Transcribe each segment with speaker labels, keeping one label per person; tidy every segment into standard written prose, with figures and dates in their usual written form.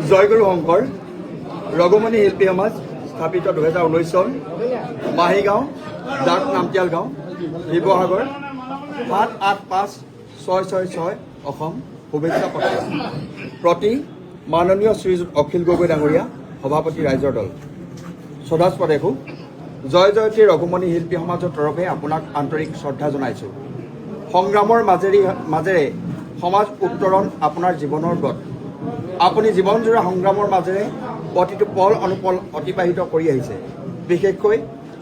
Speaker 1: জয়গুৰু শংকৰ ৰঘুমণি শিল্পী সমাজ স্থাপিত 2019 চন মাহিগাঁও ডাক নামতিয়াল গাঁও শিৱসাগৰ 785-666 অসম শুভেচ্ছা পত্ৰ প্ৰতি মাননীয় শ্ৰীযুত অখিল গগৈ ডাঙৰীয়া সভাপতি ৰাইজৰ দল সদাজ পদেশু জয় জয়তী ৰঘুমণি শিল্পী সমাজৰ তৰফে আপোনাক আন্তৰিক শ্ৰদ্ধা জনাইছোঁ। সংগ্ৰামৰ মাজেৰে সমাজ উত্তৰণ আপোনাৰ জীৱনৰ ব্ৰত। আপুনি জীৱনজোৰা সংগ্ৰামৰ মাজেৰে প্ৰতিটো পল অনুপল অতিবাহিত কৰি আহিছে। বিশেষকৈ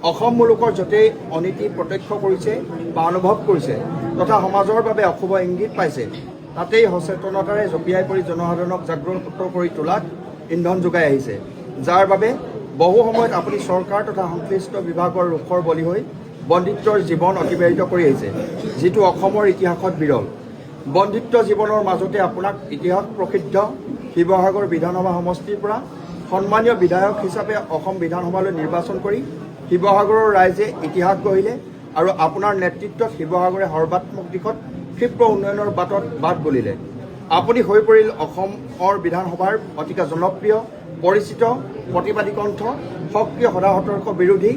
Speaker 1: অসম মুলুকৰ য'তেই অনীতি প্ৰত্যক্ষ কৰিছে বা অনুভৱ কৰিছে তথা সমাজৰ বাবে অশুভ ইংগিত পাইছে তাতেই সচেতনতাৰে জঁপিয়াই পৰি জনসাধাৰণক জাগ্ৰত কৰি তোলাত ইন্ধন যোগাই আহিছে, যাৰ বাবে বহু সময়ত আপুনি চৰকাৰ তথা সংশ্লিষ্ট বিভাগৰ ৰোষৰ বলি হৈ বন্দিত্বৰ জীৱন অতিবাহিত কৰি আহিছে, যিটো অসমৰ ইতিহাসত বিৰল। বন্দিত্ব জীৱনৰ মাজতে আপোনাক ইতিহাস প্ৰসিদ্ধ শিৱসাগৰ বিধানসভা সমষ্টিৰ পৰা সন্মানীয় বিধায়ক হিচাপে অসম বিধানসভালৈ নিৰ্বাচন কৰি শিৱসাগৰৰ ৰাইজে ইতিহাস গঢ়িলে আৰু আপোনাৰ নেতৃত্বত শিৱসাগৰে সৰ্বাত্মক দিশত ক্ষীপ্ৰ উন্নয়নৰ বাট বুলিলে। আপুনি হৈ পৰিল অসমৰ বিধানসভাৰ অতিকে জনপ্ৰিয় পৰিচিত প্ৰতিবাদী কণ্ঠ, সক্ৰিয় সদাসতৰ্ক বিৰোধী।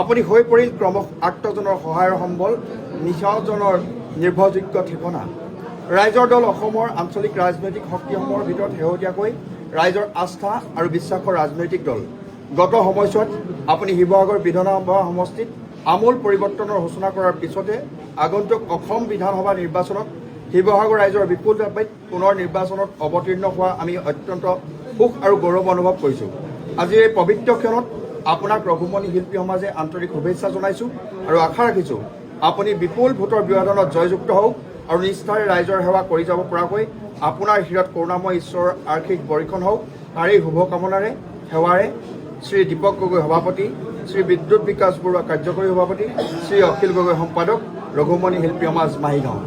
Speaker 1: আপুনি হৈ পৰিল ক্ৰমশ আত্মজনৰ সহায়ৰ সম্বল, নিশাজনৰ নিৰ্ভৰযোগ্য ঠিকনা। ৰাইজৰ দল অসমৰ আঞ্চলিক ৰাজনৈতিক শক্তিসমূহৰ ভিতৰত শেহতীয়াকৈ ৰাইজৰ আস্থা আৰু বিশ্বাসৰ ৰাজনৈতিক দল। গত সময়ছোৱাত আপুনি শিৱসাগৰ বিধানসভা সমষ্টিত আমূল পৰিৱৰ্তনৰ সূচনা কৰাৰ পিছতে আগন্তুক অসম বিধানসভা নিৰ্বাচনত শিৱসাগৰ ৰাইজৰ বিপুল দাবীত পুনৰ নিৰ্বাচনত অৱতীৰ্ণ হোৱা আমি অত্যন্ত সুখ আৰু গৌৰৱ অনুভৱ কৰিছোঁ। আজিৰ এই পবিত্ৰ ক্ষণত আপোনাক ৰঘুমণি শিল্পী সমাজে আন্তৰিক শুভেচ্ছা জনাইছোঁ আৰু আশা ৰাখিছোঁ আপুনি বিপুল ভোটৰ ব্যৱধানত জয়যুক্ত হওক আৰু নিষ্ঠাৰে ৰাইজৰ সেৱা কৰি যাব পৰাকৈ আপোনাৰ শিৰত কৰুণাময় ঈশ্বৰৰ আৰ্থিক বৰীক্ষণ হওক। তাৰেই শুভকামনাৰে সেৱাৰে শ্ৰী দীপক গগৈ সভাপতি, শ্ৰী বিদ্যুৎ বিকাশ বৰুৱা কাৰ্যকৰী সভাপতি, শ্ৰী অখিল গগৈ সম্পাদক, ৰঘুমণি শিল্পী সমাজ মাহিগাঁও।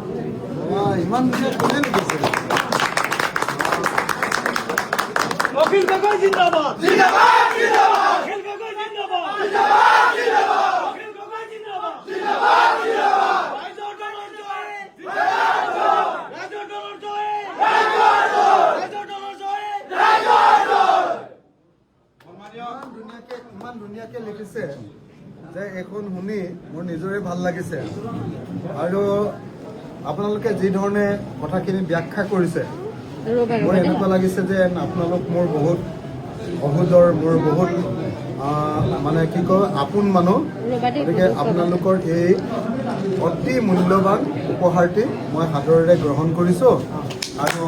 Speaker 2: অখিল গগৈ জিন্দাবাদ, জিন্দাবাদ, জিন্দাবাদ। অখিল গগৈ জিন্দাবাদ, জিন্দাবাদ, জিন্দাবাদ। অখিল গগৈ জিন্দাবাদ, জিন্দাবাদ, জিন্দাবাদ। ৰাইজৰ দলৰ জয়, ৰাইজৰ দলৰ জয়, ৰাইজৰ দলৰ জয়, ৰাইজৰ দল।
Speaker 3: ইমান ধুনীয়াকে লিখিছে যে এইখন শুনি মোৰ নিজৰে ভাল লাগিছে আৰু আপোনালোকে যি ধৰণে কথাখিনি ব্যাখ্যা কৰিছে মোৰ এনেকুৱা লাগিছে যে আপোনালোক মোৰ বহুত অহুদৰ, মোৰ বহুত মানে কি কয় আপোন মানুহ। গতিকে আপোনালোকৰ এই অতি মূল্যৱান উপহাৰটি মই সাদৰেৰে গ্ৰহণ কৰিছোঁ আৰু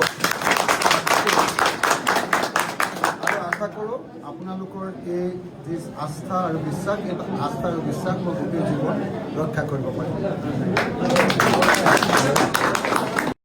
Speaker 3: আশা কৰোঁ আপোনালোকৰ এই যি আস্থা আৰু বিশ্বাস, এই আস্থা আৰু বিশ্বাস মই গোটেই জীৱন ৰক্ষা কৰিব পাৰিম।